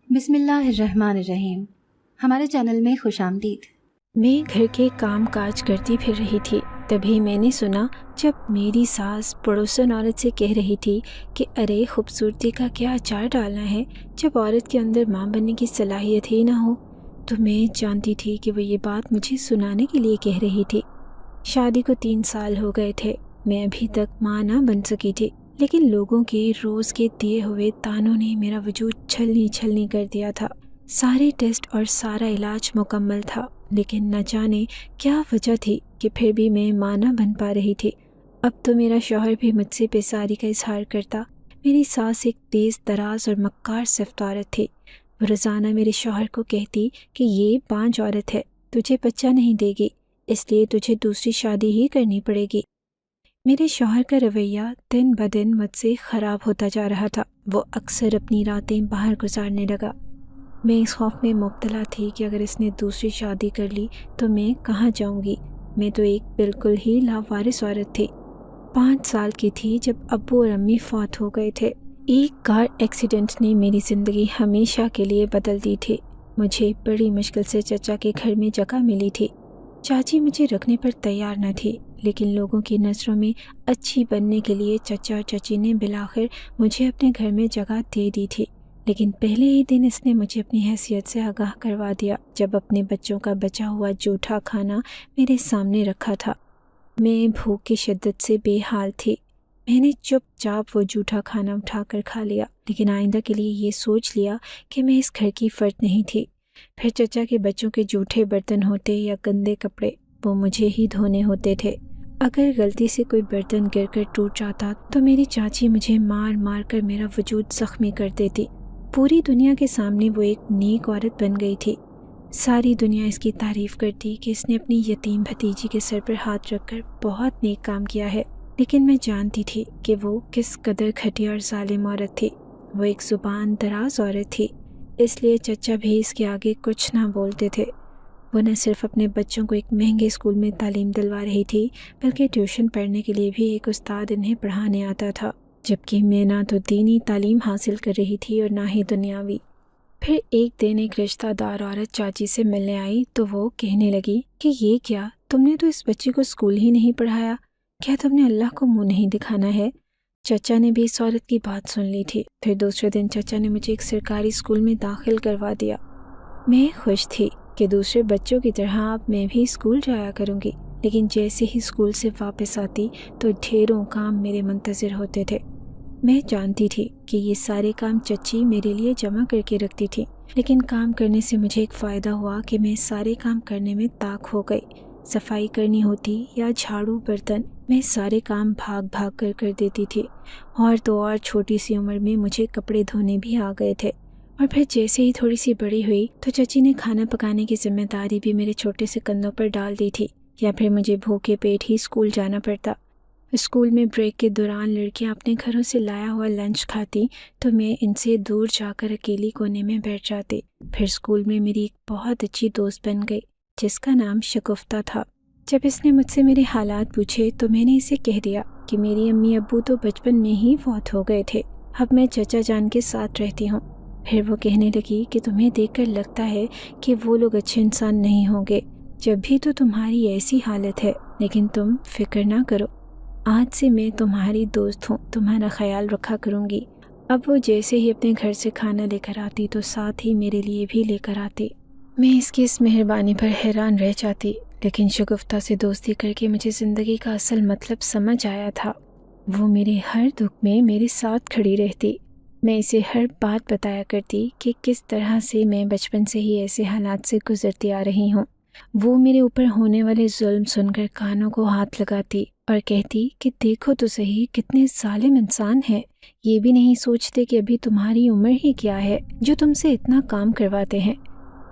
بسم اللہ الرحمن الرحیم۔ ہمارے چینل میں خوش آمدید۔ میں گھر کے کام کاج کرتی پھر رہی تھی، تبھی میں نے سنا جب میری ساس پڑوسن عورت سے کہہ رہی تھی کہ ارے خوبصورتی کا کیا اچار ڈالنا ہے جب عورت کے اندر ماں بننے کی صلاحیت ہی نہ ہو، تو میں جانتی تھی کہ وہ یہ بات مجھے سنانے کے لیے کہہ رہی تھی۔ شادی کو 3 سال ہو گئے تھے، میں ابھی تک ماں نہ بن سکی تھی، لیکن لوگوں کے روز کے دیے ہوئے تانوں نے میرا وجود چھلنی کر دیا تھا۔ سارے ٹیسٹ اور سارا علاج مکمل تھا، لیکن نہ جانے کیا وجہ تھی کہ پھر بھی میں ماں نہ بن پا رہی تھی۔ اب تو میرا شوہر بھی مجھ سے بیزاری کا اظہار کرتا۔ میری ساس ایک تیز تراز اور مکار صفت عورت تھی۔ وہ روزانہ میرے شوہر کو کہتی کہ یہ بانجھ عورت ہے، تجھے بچہ نہیں دے گی، اس لیے تجھے دوسری شادی ہی کرنی پڑے گی۔ میرے شوہر کا رویہ دن بدن مجھ سے خراب ہوتا جا رہا تھا۔ وہ اکثر اپنی راتیں باہر گزارنے لگا۔ میں اس خوف میں مبتلا تھی کہ اگر اس نے دوسری شادی کر لی تو میں کہاں جاؤں گی؟ میں تو ایک بالکل ہی لاوارث عورت تھی۔ 5 سال کی تھی جب ابو اور امی فوت ہو گئے تھے۔ ایک کار ایکسیڈنٹ نے میری زندگی ہمیشہ کے لیے بدل دی تھی۔ مجھے بڑی مشکل سے چچا کے گھر میں جگہ ملی تھی۔ چاچی مجھے رکھنے پر تیار نہ تھی، لیکن لوگوں کی نظروں میں اچھی بننے کے لیے چچا اور چچی نے بالآخر مجھے اپنے گھر میں جگہ دے دی تھی۔ لیکن پہلے ہی دن اس نے مجھے اپنی حیثیت سے آگاہ کروا دیا جب اپنے بچوں کا بچا ہوا جھوٹا کھانا میرے سامنے رکھا تھا۔ میں بھوک کی شدت سے بے حال تھی۔ میں نے چپ چاپ وہ جھوٹا کھانا اٹھا کر کھا لیا، لیکن آئندہ کے لیے یہ سوچ لیا کہ میں اس گھر کی فرد نہیں تھی۔ پھر چچا کے بچوں کے جھوٹے برتن ہوتے یا گندے کپڑے، وہ مجھے ہی دھونے ہوتے تھے۔ اگر غلطی سے کوئی برتن گر کر ٹوٹ جاتا تو میری چاچی مجھے مار کر میرا وجود زخمی کر دیتی۔ پوری دنیا کے سامنے وہ ایک نیک عورت بن گئی تھی۔ ساری دنیا اس کی تعریف کرتی کہ اس نے اپنی یتیم بھتیجی کے سر پر ہاتھ رکھ کر بہت نیک کام کیا ہے، لیکن میں جانتی تھی کہ وہ کس قدر گھٹیا اور ظالم عورت تھی۔ وہ ایک زبان دراز عورت تھی، اس لیے چچا بھی اس کے آگے کچھ نہ بولتے تھے۔ وہ نہ صرف اپنے بچوں کو ایک مہنگے اسکول میں تعلیم دلوا رہی تھی، بلکہ ٹیوشن پڑھنے کے لیے بھی ایک استاد انہیں پڑھانے آتا تھا، جبکہ میں نہ تو دینی تعلیم حاصل کر رہی تھی اور نہ ہی دنیاوی۔ پھر ایک دن ایک رشتہ دار عورت چاچی سے ملنے آئی تو وہ کہنے لگی کہ یہ کیا، تم نے تو اس بچی کو اسکول ہی نہیں پڑھایا، کیا تم نے اللہ کو منہ نہیں دکھانا ہے؟ چچا نے بھی اس عورت کی بات سن لی تھی۔ پھر دوسرے دن چچا نے مجھے ایک سرکاری اسکول میں داخل کروا دیا۔ میں خوش تھی کہ دوسرے بچوں کی طرح اب میں بھی اسکول جایا کروں گی، لیکن جیسے ہی اسکول سے واپس آتی تو ڈھیروں کام میرے منتظر ہوتے تھے۔ میں جانتی تھی کہ یہ سارے کام چچی میرے لیے جمع کر کے رکھتی تھی، لیکن کام کرنے سے مجھے ایک فائدہ ہوا کہ میں سارے کام کرنے میں طاق ہو گئی۔ صفائی کرنی ہوتی یا جھاڑو برتن، میں سارے کام بھاگ کر دیتی تھی۔ اور تو اور چھوٹی سی عمر میں مجھے کپڑے دھونے بھی آ گئے تھے۔ اور پھر جیسے ہی تھوڑی سی بڑی ہوئی تو چچی نے کھانا پکانے کی ذمہ داری بھی میرے چھوٹے سے کندھوں پر ڈال دی تھی، یا پھر مجھے بھوکے پیٹ ہی اسکول جانا پڑتا۔ اسکول میں بریک کے دوران لڑکیاں اپنے گھروں سے لایا ہوا لنچ کھاتی تو میں ان سے دور جا کر اکیلی کونے میں بیٹھ جاتی۔ پھر اسکول میں میری ایک بہت اچھی دوست بن گئی جس کا نام شگفتہ تھا۔ جب اس نے مجھ سے میرے حالات پوچھے تو میں نے اسے کہہ دیا کہ میری امی ابو تو بچپن میں ہی فوت ہو گئے تھے، اب میں چچا جان کے ساتھ رہتی ہوں۔ پھر وہ کہنے لگی کہ تمہیں دیکھ کر لگتا ہے کہ وہ لوگ اچھے انسان نہیں ہوں گے، جب بھی تو تمہاری ایسی حالت ہے، لیکن تم فکر نہ کرو، آج سے میں تمہاری دوست ہوں، تمہارا خیال رکھا کروں گی۔ اب وہ جیسے ہی اپنے گھر سے کھانا لے کر آتی تو ساتھ ہی میرے لیے بھی لے کر آتی۔ میں اس کی اس مہربانی پر حیران رہ جاتی، لیکن شگفتہ سے دوستی کر کے مجھے زندگی کا اصل مطلب سمجھ آیا تھا۔ وہ میرے ہر دکھ میں میرے ساتھ کھڑی رہتی۔ میں اسے ہر بات بتایا کرتی کہ کس طرح سے میں بچپن سے ہی ایسے حالات سے گزرتی آ رہی ہوں۔ وہ میرے اوپر ہونے والے ظلم سن کر کانوں کو ہاتھ لگاتی اور کہتی کہ دیکھو تو صحیح کتنے ظالم انسان ہیں، یہ بھی نہیں سوچتے کہ ابھی تمہاری عمر ہی کیا ہے جو تم سے اتنا کام کرواتے ہیں۔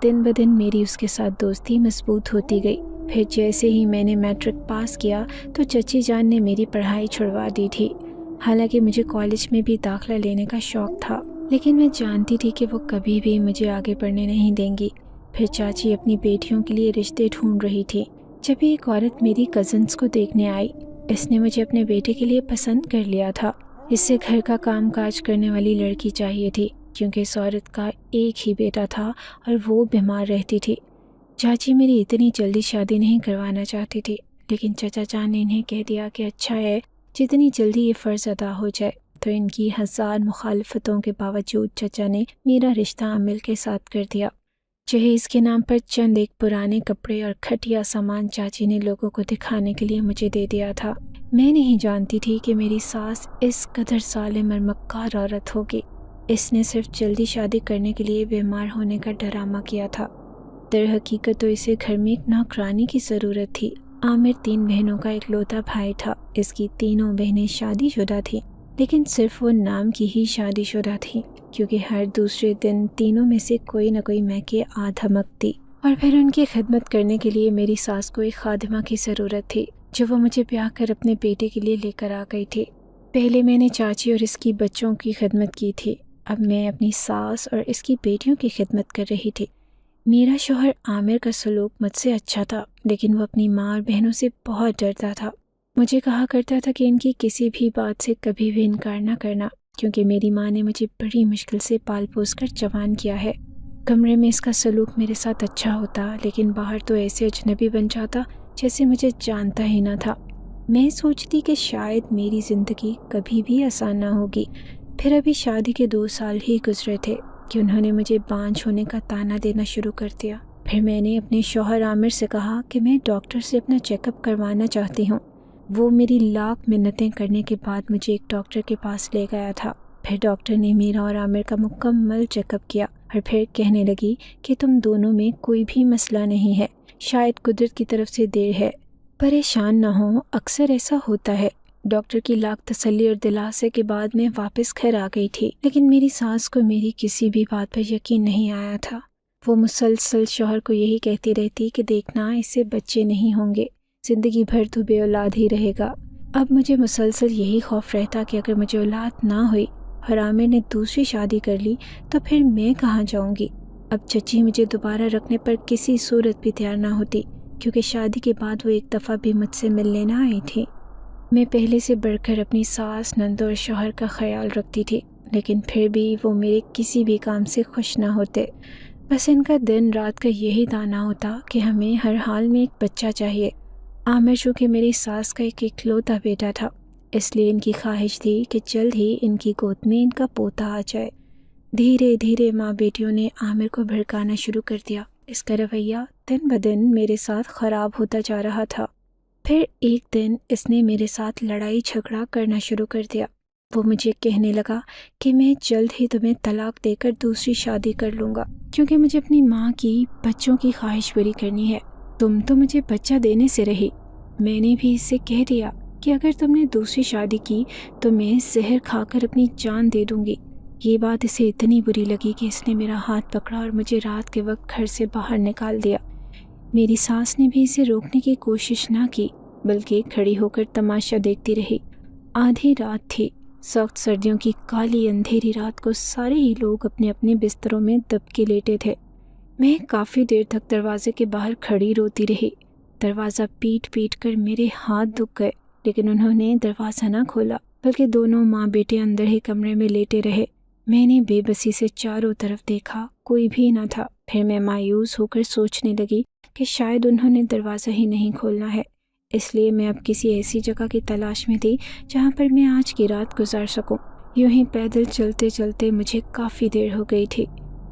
دن بدن میری اس کے ساتھ دوستی مضبوط ہوتی گئی۔ پھر جیسے ہی میں نے میٹرک پاس کیا تو چچی جان نے میری پڑھائی چھڑوا دی تھی۔ حالانکہ مجھے کالج میں بھی داخلہ لینے کا شوق تھا، لیکن میں جانتی تھی کہ وہ کبھی بھی مجھے آگے پڑھنے نہیں دیں گی۔ پھر چاچی اپنی بیٹیوں کے لیے رشتے ڈھونڈ رہی تھی، جب ایک عورت میری کزنس کو دیکھنے آئی۔ اس نے مجھے اپنے بیٹے کے لیے پسند کر لیا تھا۔ اس سے گھر کا کام کاج کرنے والی لڑکی چاہیے تھی، کیونکہ اس عورت کا ایک ہی بیٹا تھا اور وہ بیمار رہتی تھی۔ چاچی میری اتنی جلدی شادی نہیں کروانا چاہتی تھی، لیکن چچا جان نے انہیں کہہ دیا کہ اچھا ہے جتنی جلدی یہ فرض ادا ہو جائے، تو ان کی 1000 مخالفتوں کے باوجود چچا نے میرا رشتہ عامر کے ساتھ کر دیا۔ جہیز کے نام پر چند ایک پرانے کپڑے اور گھٹیا سامان چاچی نے لوگوں کو دکھانے کے لیے مجھے دے دیا تھا۔ میں نہیں جانتی تھی کہ میری ساس اس قدر ظالم اور مکار عورت ہوگی۔ اس نے صرف جلدی شادی کرنے کے لیے بیمار ہونے کا ڈرامہ کیا تھا۔ در حقیقت تو اسے گھر میں ایک نوکرانی کی ضرورت تھی۔ عامر 3 بہنوں کا اکلوتا بھائی تھا۔ اس کی تینوں بہنیں شادی شدہ تھیں، لیکن صرف وہ نام کی ہی شادی شدہ تھیں، کیونکہ ہر دوسرے دن تینوں میں سے کوئی نہ کوئی میکے آ دھمکتی، اور پھر ان کی خدمت کرنے کے لیے میری ساس کو ایک خادمہ کی ضرورت تھی، جو وہ مجھے بیاہ کر اپنے بیٹے کے لیے لے کر آ گئی تھی۔ پہلے میں نے چاچی اور اس کی بچوں کی خدمت کی تھی، اب میں اپنی ساس اور اس کی بیٹیوں کی خدمت کر رہی تھی۔ میرا شوہر عامر کا سلوک مجھ سے اچھا تھا، لیکن وہ اپنی ماں اور بہنوں سے بہت ڈرتا تھا۔ مجھے کہا کرتا تھا کہ ان کی کسی بھی بات سے کبھی بھی انکار نہ کرنا، کیونکہ میری ماں نے مجھے بڑی مشکل سے پال پوس کر جوان کیا ہے۔ کمرے میں اس کا سلوک میرے ساتھ اچھا ہوتا، لیکن باہر تو ایسے اجنبی بن جاتا جیسے مجھے جانتا ہی نہ تھا۔ میں سوچتی کہ شاید میری زندگی کبھی بھی آسان نہ ہوگی۔ پھر ابھی شادی کے 2 سال ہی گزرے تھے کہ انہوں نے مجھے بانجھ ہونے کا طعنہ دینا شروع کر دیا۔ پھر میں نے اپنے شوہر عامر سے کہا کہ میں ڈاکٹر سے اپنا چیک اپ کروانا چاہتی ہوں۔ وہ میری لاکھ منتیں کرنے کے بعد مجھے ایک ڈاکٹر کے پاس لے گیا تھا۔ پھر ڈاکٹر نے میرا اور عامر کا مکمل چیک اپ کیا اور پھر کہنے لگی کہ تم دونوں میں کوئی بھی مسئلہ نہیں ہے، شاید قدرت کی طرف سے دیر ہے، پریشان نہ ہو، اکثر ایسا ہوتا ہے۔ ڈاکٹر کی لاکھ تسلی اور دلاسے کے بعد میں واپس گھر آ گئی تھی، لیکن میری ساس کو میری کسی بھی بات پر یقین نہیں آیا تھا۔ وہ مسلسل شوہر کو یہی کہتی رہتی کہ دیکھنا اسے بچے نہیں ہوں گے، زندگی بھر تو بے اولاد ہی رہے گا۔ اب مجھے مسلسل یہی خوف رہتا کہ اگر مجھے اولاد نہ ہوئی اور عامر نے دوسری شادی کر لی تو پھر میں کہاں جاؤں گی۔ اب چچی مجھے دوبارہ رکھنے پر کسی صورت بھی تیار نہ ہوتی، کیونکہ شادی کے بعد وہ ایک دفعہ بھی مجھ سے ملنے نہ آئی تھی۔ میں پہلے سے بڑھ کر اپنی ساس، نند اور شوہر کا خیال رکھتی تھی، لیکن پھر بھی وہ میرے کسی بھی کام سے خوش نہ ہوتے۔ بس ان کا دن رات کا یہی تانا ہوتا کہ ہمیں ہر حال میں ایک بچہ چاہیے۔ عامر چونکہ میری ساس کا ایک اکلوتا بیٹا تھا، اس لیے ان کی خواہش تھی کہ جلد ہی ان کی گود میں ان کا پوتا آ جائے۔ دھیرے دھیرے ماں بیٹیوں نے عامر کو بھڑکانا شروع کر دیا۔ اس کا رویہ دن بدن میرے ساتھ خراب ہوتا جا رہا تھا۔ پھر ایک دن اس نے میرے ساتھ لڑائی جھگڑا کرنا شروع کر دیا۔ وہ مجھے کہنے لگا کہ میں جلد ہی تمہیں طلاق دے کر دوسری شادی کر لوں گا، کیونکہ مجھے اپنی ماں کی بچوں کی خواہش پوری کرنی ہے۔ تم تو مجھے بچہ دینے سے رہی۔ میں نے بھی اس سے کہہ دیا کہ اگر تم نے دوسری شادی کی تو میں زہر کھا کر اپنی جان دے دوں گی۔ یہ بات اسے اتنی بری لگی کہ اس نے میرا ہاتھ پکڑا اور مجھے رات کے وقت گھر سے باہر نکال دیا۔ میری ساس نے بھی اسے روکنے کی کوشش نہ کی، بلکہ کھڑی ہو کر تماشا دیکھتی رہی۔ آدھی رات تھی، سخت سردیوں کی کالی اندھیری رات کو سارے ہی لوگ اپنے اپنے بستروں میں دب کے لیٹے تھے۔ میں کافی دیر تک دروازے کے باہر کھڑی روتی رہی۔ دروازہ پیٹ پیٹ کر میرے ہاتھ دکھ گئے، لیکن انہوں نے دروازہ نہ کھولا، بلکہ دونوں ماں بیٹے اندر ہی کمرے میں لیٹے رہے۔ میں نے بے بسی سے چاروں طرف دیکھا، کوئی بھی نہ تھا۔ پھر میں مایوس ہو کر سوچنے لگی کہ شاید انہوں نے دروازہ ہی نہیں کھولنا ہے، اس لیے میں اب کسی ایسی جگہ کی تلاش میں تھی جہاں پر میں آج کی رات گزار سکوں۔ یوں ہی پیدل چلتے چلتے مجھے کافی دیر ہو گئی تھی۔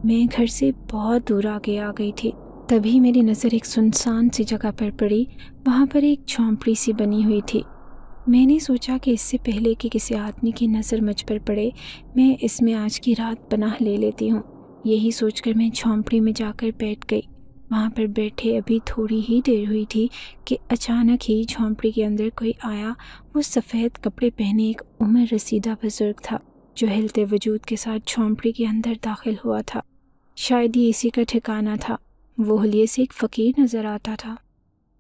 میں گھر سے بہت دور آگے آ گئی تھی۔ تبھی میری نظر ایک سنسان سی جگہ پر پڑی۔ وہاں پر ایک جھونپڑی سی بنی ہوئی تھی۔ میں نے سوچا کہ اس سے پہلے کہ کسی آدمی کی نظر مجھ پر پڑے، میں اس میں آج کی رات پناہ لے لیتی ہوں۔ یہی سوچ کر میں جھونپڑی میں جا کر بیٹھ گئی۔ وہاں پر بیٹھے ابھی تھوڑی ہی دیر ہوئی تھی کہ اچانک ہی جھونپڑی کے اندر کوئی آیا۔ وہ سفید کپڑے پہنے ایک عمر رسیدہ بزرگ تھا، جو ہلتے وجود کے ساتھ جھونپڑی کے اندر داخل ہوا تھا۔ شاید یہ اسی کا ٹھکانہ تھا۔ وہ حلیے سے ایک فقیر نظر آتا تھا۔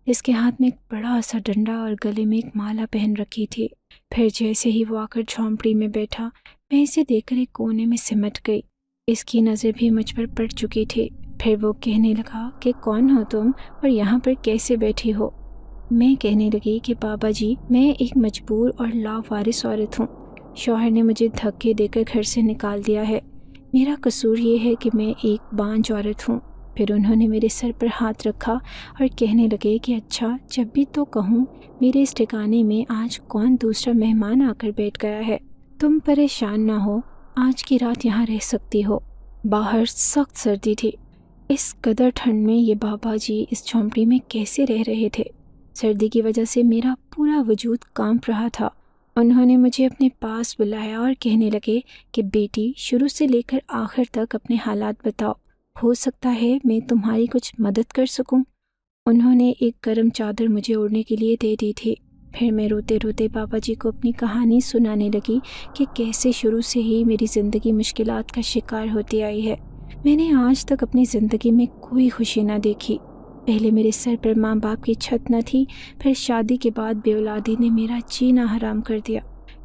اس کے ہاتھ میں ایک بڑا سا ڈنڈا اور گلے میں ایک مالا پہن رکھی تھی۔ پھر جیسے ہی وہ آ کر جھونپڑی میں بیٹھا، میں اسے دیکھ کر ایک کونے میں سمٹ گئی۔ اس کی نظر بھی مجھ پر پڑ چکی تھی۔ پھر وہ کہنے لگا کہ کون ہو تم اور یہاں پر کیسے بیٹھی ہو؟ میں کہنے لگی کہ بابا جی، میں ایک مجبور اور لاوارث عورت ہوں۔ شوہر نے مجھے دھکے دے کر گھر سے نکال دیا ہے۔ میرا قصور یہ ہے کہ میں ایک بانجھ عورت ہوں۔ پھر انہوں نے میرے سر پر ہاتھ رکھا اور کہنے لگے کہ اچھا، جب بھی تو کہوں میرے اس ٹھکانے میں آج کون دوسرا مہمان آ کر بیٹھ گیا ہے۔ تم پریشان نہ ہو، آج کی رات یہاں رہ سکتی ہو۔ باہر سخت سردی تھی۔ اس قدر ٹھنڈ میں یہ بابا جی اس جھونپڑی میں کیسے رہ رہے تھے؟ سردی کی وجہ سے میرا پورا وجود کانپ رہا تھا۔ انہوں نے مجھے اپنے پاس بلایا اور کہنے لگے کہ بیٹی، شروع سے لے کر آخر تک اپنے حالات بتاؤ، ہو سکتا ہے میں تمہاری کچھ مدد کر سکوں۔ انہوں نے ایک گرم چادر مجھے اوڑھنے کے لیے دے دی تھی۔ پھر میں روتے روتے بابا جی کو اپنی کہانی سنانے لگی کہ کیسے شروع سے ہی میری زندگی مشکلات کا شکار ہوتی آئی ہے۔ میں نے آج تک اپنی زندگی میں کوئی خوشی نہ دیکھی۔ پہلے میرے سر پر ماں باپ کی چھت نہ تھی، پھر شادی کے بعد بے اولادی نے میرا جینا حرام کر دیا۔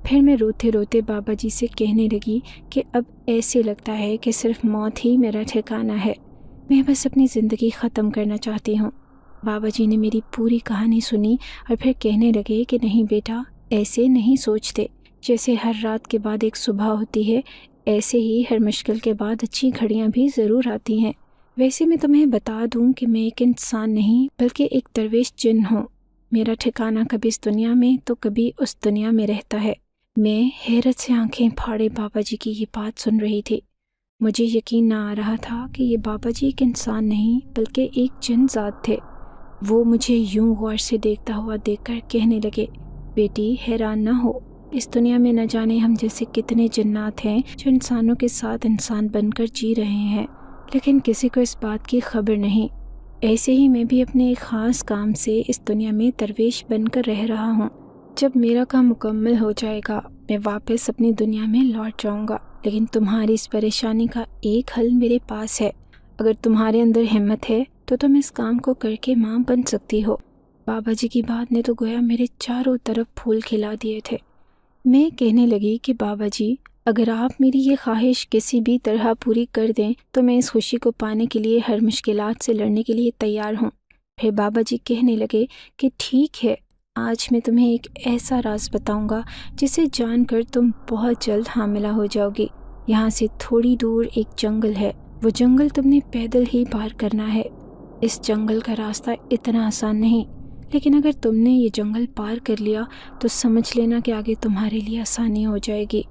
پھر میں روتے روتے بابا جی سے کہنے لگی کہ اب ایسے لگتا ہے کہ صرف موت ہی میرا ٹھکانہ ہے، میں بس اپنی زندگی ختم کرنا چاہتی ہوں۔ بابا جی نے میری پوری کہانی سنی اور پھر کہنے لگے کہ نہیں بیٹا، ایسے نہیں سوچتے۔ جیسے ہر رات کے بعد ایک صبح ہوتی ہے، ایسے ہی ہر مشکل کے بعد اچھی گھڑیاں بھی ضرور آتی ہیں۔ ویسے میں تمہیں بتا دوں کہ میں ایک انسان نہیں بلکہ ایک درویش جن ہوں۔ میرا ٹھکانہ کبھی اس دنیا میں تو کبھی اس دنیا میں رہتا ہے۔ میں حیرت سے آنکھیں پھاڑے بابا جی کی یہ بات سن رہی تھی۔ مجھے یقین نہ آ رہا تھا کہ یہ بابا جی ایک انسان نہیں بلکہ ایک جن ذات تھے۔ وہ مجھے یوں غور سے دیکھتا ہوا دیکھ کر کہنے لگے، بیٹی حیران نہ ہو، اس دنیا میں نہ جانے ہم جیسے کتنے جنات ہیں جو انسانوں کے ساتھ انسان بن کر جی رہے ہیں، لیکن کسی کو اس بات کی خبر نہیں۔ ایسے ہی میں بھی اپنے ایک خاص کام سے اس دنیا میں درویش بن کر رہ رہا ہوں۔ جب میرا کام مکمل ہو جائے گا میں واپس اپنی دنیا میں لوٹ جاؤں گا، لیکن تمہاری اس پریشانی کا ایک حل میرے پاس ہے۔ اگر تمہارے اندر ہمت ہے تو تم اس کام کو کر کے ماں بن سکتی ہو۔ بابا جی کی بات نے تو گویا میرے چاروں طرف پھول کھلا دیے تھے۔ میں کہنے لگی کہ بابا جی، اگر آپ میری یہ خواہش کسی بھی طرح پوری کر دیں تو میں اس خوشی کو پانے کے لیے ہر مشکلات سے لڑنے کے لیے تیار ہوں۔ پھر بابا جی کہنے لگے کہ ٹھیک ہے، آج میں تمہیں ایک ایسا راز بتاؤں گا جسے جان کر تم بہت جلد حاملہ ہو جاؤ گی۔ یہاں سے تھوڑی دور ایک جنگل ہے، وہ جنگل تم نے پیدل ہی پار کرنا ہے۔ اس جنگل کا راستہ اتنا آسان نہیں، لیکن اگر تم نے یہ جنگل پار کر لیا تو سمجھ لینا کہ آگے تمہارے لیے آسانی ہو جائے گی۔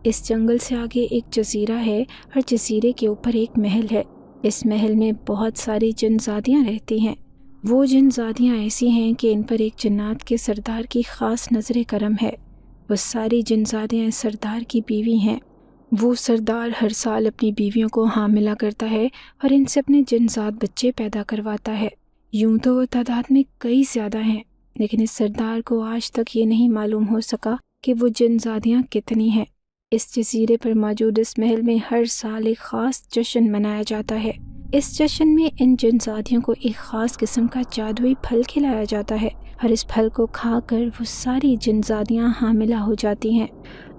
اس جنگل سے آگے ایک جزیرہ ہے اور جزیرے کے اوپر ایک محل ہے۔ اس محل میں بہت ساری جن زادیاں رہتی ہیں۔ وہ جن زادیاں ایسی ہیں کہ ان پر ایک جنات کے سردار کی خاص نظر کرم ہے۔ وہ ساری جن زادیاں اس سردار کی بیوی ہیں۔ وہ سردار ہر سال اپنی بیویوں کو حاملہ کرتا ہے اور ان سے اپنے جنزاد بچے پیدا کرواتا ہے۔ یوں تو وہ تعداد میں کئی زیادہ ہیں، لیکن اس سردار کو آج تک یہ نہیں معلوم ہو سکا کہ وہ جنزادیاں کتنی ہیں۔ اس جزیرے پر موجود اس محل میں ہر سال ایک خاص جشن منایا جاتا ہے۔ اس جشن میں ان جنزادیوں کو ایک خاص قسم کا جادوئی پھل کھلایا جاتا ہے اور اس پھل کو کھا کر وہ ساری جنزادیاں حاملہ ہو جاتی ہیں۔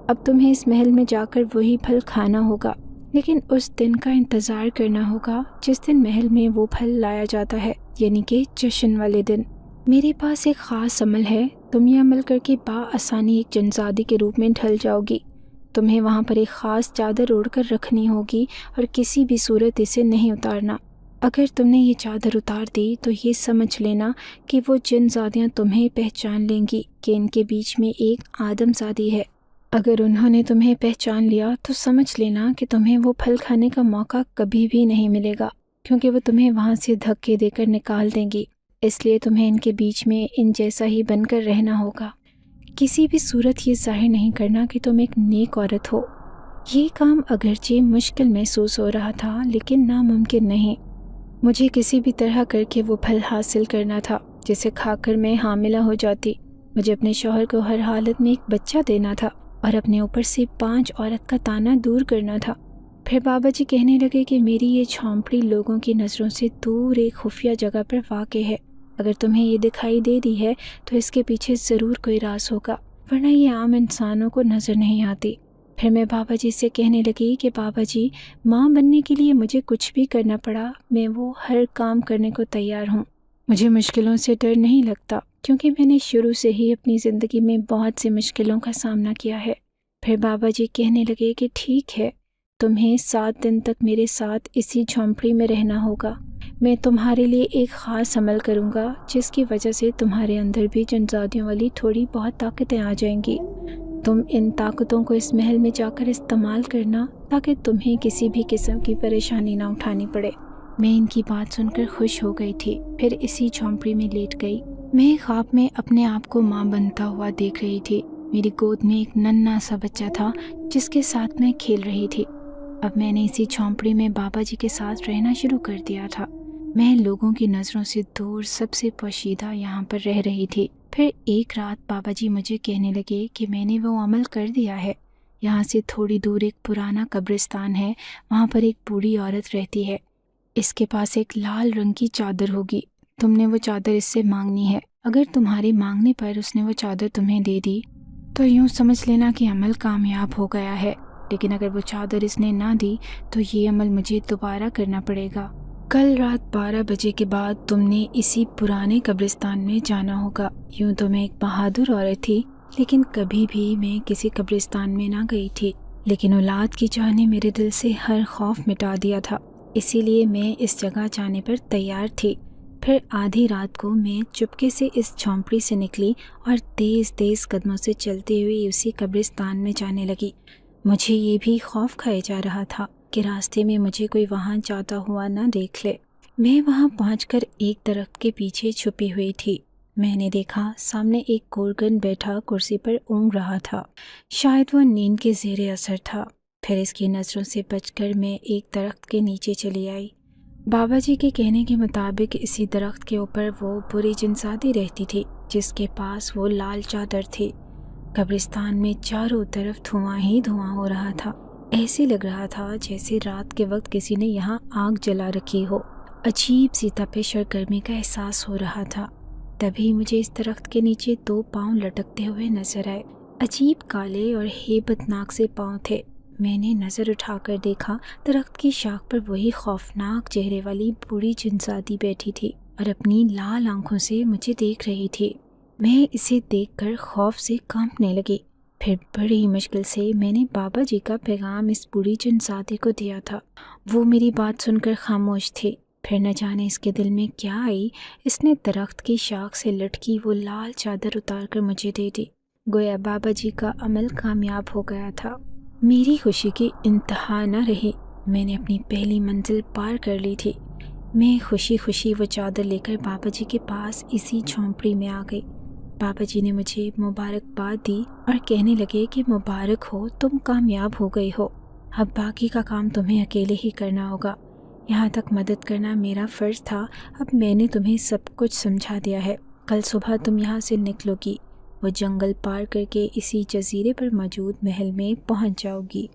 اب تمہیں اس محل میں جا کر وہی پھل کھانا ہوگا، لیکن اس دن کا انتظار کرنا ہوگا جس دن محل میں وہ پھل لایا جاتا ہے، یعنی کہ جشن والے دن۔ میرے پاس ایک خاص عمل ہے، تم یہ عمل کر کے بآسانی ایک جنزادی کے روپ میں ڈھل جاؤ گی۔ تمہیں وہاں پر ایک خاص چادر اوڑھ کر رکھنی ہوگی اور کسی بھی صورت اسے نہیں اتارنا۔ اگر تم نے یہ چادر اتار دی تو یہ سمجھ لینا کہ وہ جن زادیاں تمہیں پہچان لیں گی کہ ان کے بیچ میں ایک آدم زادی ہے۔ اگر انہوں نے تمہیں پہچان لیا تو سمجھ لینا کہ تمہیں وہ پھل کھانے کا موقع کبھی بھی نہیں ملے گا، کیونکہ وہ تمہیں وہاں سے دھکے دے کر نکال دیں گی۔ اس لیے تمہیں ان کے بیچ میں ان جیسا ہی بن کر رہنا ہوگا۔ کسی بھی صورت یہ ظاہر نہیں کرنا کہ تم ایک نیک عورت ہو۔ یہ کام اگرچہ مشکل محسوس ہو رہا تھا لیکن ناممکن نہیں۔ مجھے کسی بھی طرح کر کے وہ پھل حاصل کرنا تھا جسے کھا کر میں حاملہ ہو جاتی۔ مجھے اپنے شوہر کو ہر حالت میں ایک بچہ دینا تھا اور اپنے اوپر سے 5 عورت کا تانا دور کرنا تھا۔ پھر بابا جی کہنے لگے کہ میری یہ جھونپڑی لوگوں کی نظروں سے دور ایک خفیہ جگہ پر واقع ہے۔ اگر تمہیں یہ دکھائی دے دی ہے تو اس کے پیچھے ضرور کوئی راز ہوگا، ورنہ یہ عام انسانوں کو نظر نہیں آتی۔ پھر میں بابا جی سے کہنے لگی کہ بابا جی، ماں بننے کے لیے مجھے کچھ بھی کرنا پڑا میں وہ ہر کام کرنے کو تیار ہوں۔ مجھے مشکلوں سے ڈر نہیں لگتا، کیونکہ میں نے شروع سے ہی اپنی زندگی میں بہت سی مشکلوں کا سامنا کیا ہے۔ پھر بابا جی کہنے لگے کہ ٹھیک ہے، تمہیں 7 دن تک میرے ساتھ اسی جھونپڑی میں رہنا ہوگا۔ میں تمہارے لیے ایک خاص عمل کروں گا جس کی وجہ سے تمہارے اندر بھی جنزادیوں والی تھوڑی بہت طاقتیں آ جائیں گی۔ تم ان طاقتوں کو اس محل میں جا کر استعمال کرنا تاکہ تمہیں کسی بھی قسم کی پریشانی نہ اٹھانی پڑے۔ میں ان کی بات سن کر خوش ہو گئی تھی، پھر اسی جھونپڑی میں لیٹ گئی۔ میں خواب میں اپنے آپ کو ماں بنتا ہوا دیکھ رہی تھی۔ میری گود میں ایک ننھا سا بچہ تھا جس کے ساتھ میں کھیل رہی تھی۔ اب میں نے اسی جھونپڑی میں بابا جی کے ساتھ رہنا شروع کر دیا تھا۔ میں لوگوں کی نظروں سے دور سب سے پوشیدہ یہاں پر رہ رہی تھی۔ پھر ایک رات بابا جی مجھے کہنے لگے کہ میں نے وہ عمل کر دیا ہے۔ یہاں سے تھوڑی دور ایک پرانا قبرستان ہے، وہاں پر ایک بوڑھی عورت رہتی ہے۔ اس کے پاس ایک لال رنگ کی چادر ہوگی، تم نے وہ چادر اس سے مانگنی ہے۔ اگر تمہارے مانگنے پر اس نے وہ چادر تمہیں دے دی تو یوں سمجھ لینا کہ عمل کامیاب ہو گیا ہے، لیکن اگر وہ چادر اس نے نہ دی تو یہ عمل مجھے دوبارہ کرنا پڑے گا۔ کل رات 12 بجے کے بعد تم نے اسی پرانے قبرستان میں جانا ہوگا۔ یوں تو میں ایک بہادر عورت تھی، لیکن کبھی بھی میں کسی قبرستان میں نہ گئی تھی، لیکن اولاد کی چاہ نے میرے دل سے ہر خوف مٹا دیا تھا، اسی لیے میں اس جگہ جانے پر تیار تھی۔ پھر آدھی رات کو میں چپکے سے اس جھونپڑی سے نکلی اور تیز تیز قدموں سے چلتے ہوئے اسی قبرستان میں جانے لگی۔ مجھے یہ بھی خوف کھائے جا رہا تھا کہ راستے میں مجھے کوئی وہاں جاتا ہوا نہ دیکھ لے۔ میں وہاں پہنچ کر ایک درخت کے پیچھے چھپی ہوئی تھی۔ میں نے دیکھا سامنے ایک گورگن بیٹھا کرسی پر اونگ رہا تھا، شاید وہ نیند کے زیر اثر تھا۔ پھر اس کی نظروں سے بچ کر میں ایک درخت کے نیچے چلی آئی۔ بابا جی کے کہنے کے مطابق اسی درخت کے اوپر وہ بری جنزادی رہتی تھی جس کے پاس وہ لال چادر تھی۔ قبرستان میں چاروں طرف دھواں ہی دھواں ہو رہا تھا، ایسے لگ رہا تھا جیسے رات کے وقت کسی نے یہاں آگ جلا رکھی ہو۔ عجیب سی تپش اور گرمی کا احساس ہو رہا تھا۔ تبھی مجھے اس درخت کے نیچے 2 پاؤں لٹکتے ہوئے نظر آئے، عجیب کالے اور ہیبت ناک سے پاؤں تھے۔ میں نے نظر اٹھا کر دیکھا، درخت کی شاخ پر وہی خوفناک چہرے والی بوڑھی جنزادی بیٹھی تھی اور اپنی لال آنکھوں سے مجھے دیکھ رہی تھی۔ میں اسے دیکھ کر خوف سے کانپنے لگی۔ پھر بڑی مشکل سے میں نے بابا جی کا پیغام اس بوڑھی جنزادی کو دیا تھا۔ وہ میری بات سن کر خاموش تھی۔ پھر نہ جانے اس کے دل میں کیا آئی، اس نے درخت کی شاخ سے لٹکی وہ لال چادر اتار کر مجھے دے دی۔ گویا بابا جی کا عمل کامیاب ہو گیا تھا۔ میری خوشی کی انتہا نہ رہی۔ میں نے اپنی پہلی منزل پار کر لی تھی۔ میں خوشی خوشی وہ چادر لے کر بابا جی کے پاس اسی جھونپڑی میں آ گئی۔ بابا جی نے مجھے مبارکباد دی اور کہنے لگے کہ مبارک ہو، تم کامیاب ہو گئی ہو، اب باقی کا کام تمہیں اکیلے ہی کرنا ہوگا، یہاں تک مدد کرنا میرا فرض تھا، اب میں نے تمہیں سب کچھ سمجھا دیا ہے، کل صبح تم یہاں سے نکلو گی، وہ جنگل پار کر کے اسی جزیرے پر موجود محل میں پہنچ جاؤ گی۔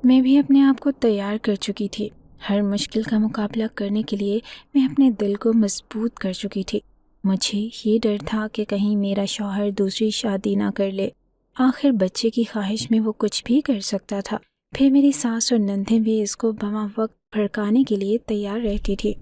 میں بھی اپنے آپ کو تیار کر چکی تھی۔ ہر مشکل کا مقابلہ کرنے کے لیے میں اپنے دل کو مضبوط کر چکی تھی۔ مجھے یہ ڈر تھا کہ کہیں میرا شوہر دوسری شادی نہ کر لے، آخر بچے کی خواہش میں وہ کچھ بھی کر سکتا تھا۔ پھر میری ساس اور نندیں بھی اس کو بما وقت بھڑکانے کے لیے تیار رہتی تھی۔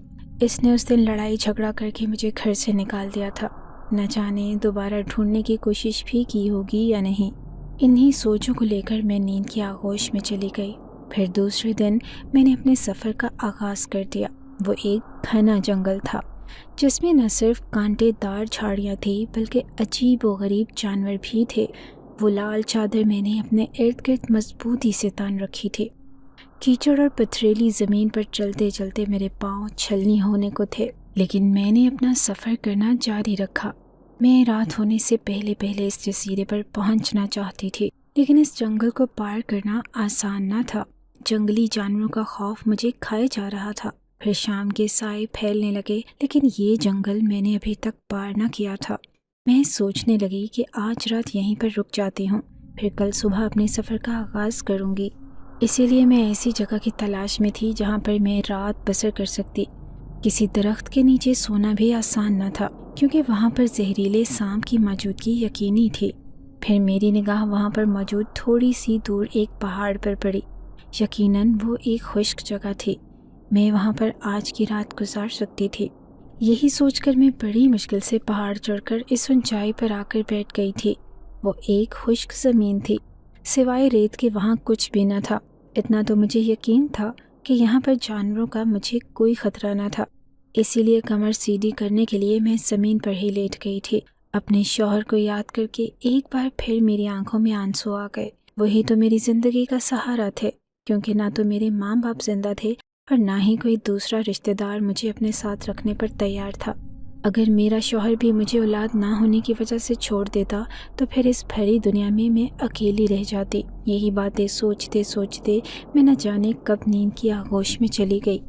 اس نے اس دن لڑائی جھگڑا کر کے مجھے گھر سے نکال دیا تھا، نہ جانے دوبارہ ڈھونڈنے کی کوشش بھی کی ہوگی یا نہیں۔ انہی سوچوں کو لے کر میں نیند کی آغوش میں چلی گئی۔ پھر دوسرے دن میں نے اپنے سفر کا آغاز کر دیا۔ وہ ایک گھنا جنگل تھا جس میں نہ صرف کانٹے دار جھاڑیاں تھیں بلکہ عجیب و غریب جانور بھی تھے۔ وہ لال چادر میں نے اپنے ارد گرد مضبوطی سے تان رکھی تھی۔ کیچڑ اور پتھریلی زمین پر چلتے چلتے میرے پاؤں چھلنی ہونے کو تھے، لیکن میں نے اپنا سفر کرنا جاری رکھا۔ میں رات ہونے سے پہلے پہلے اس جزیرے پر پہنچنا چاہتی تھی، لیکن اس جنگل کو پار کرنا آسان نہ تھا۔ جنگلی جانوروں کا خوف مجھے کھائے جا رہا تھا۔ پھر شام کے سائے پھیلنے لگے، لیکن یہ جنگل میں نے ابھی تک پار نہ کیا تھا۔ میں سوچنے لگی کہ آج رات یہیں پر رک جاتی ہوں، پھر کل صبح اپنے سفر کا آغاز کروں گی۔ اسی لیے میں ایسی جگہ کی تلاش میں تھی جہاں پر میں رات بسر کر سکتی۔ کسی درخت کے نیچے سونا بھی آسان نہ تھا کیونکہ وہاں پر زہریلے سانپ کی موجودگی یقینی تھی۔ پھر میری نگاہ وہاں پر موجود تھوڑی سی دور ایک پہاڑ پر پڑی۔ یقیناً وہ ایک خشک جگہ تھی، میں وہاں پر آج کی رات گزار سکتی تھی۔ یہی سوچ کر میں بڑی مشکل سے پہاڑ چڑھ کر اس اونچائی پر آ کر بیٹھ گئی تھی۔ وہ ایک خشک زمین تھی، سوائے ریت کے وہاں کچھ بھی نہ تھا۔ اتنا تو مجھے یقین تھا کہ یہاں پر جانوروں کا مجھے کوئی خطرہ نہ تھا، اسی لیے کمر سیدھی کرنے کے لیے میں زمین پر ہی لیٹ گئی تھی۔ اپنے شوہر کو یاد کر کے ایک بار پھر میری آنکھوں میں آنسو آ گئے۔ وہی تو میری زندگی کا سہارا تھے، کیونکہ نہ تو میرے ماں باپ زندہ تھے اور نہ ہی کوئی دوسرا رشتہ دار مجھے اپنے ساتھ رکھنے پر تیار تھا۔ اگر میرا شوہر بھی مجھے اولاد نہ ہونے کی وجہ سے چھوڑ دیتا تو پھر اس بھری دنیا میں اکیلی رہ جاتی۔ یہی باتیں سوچتے سوچتے میں نہ جانے کب نیند کی آغوش میں چلی گئی۔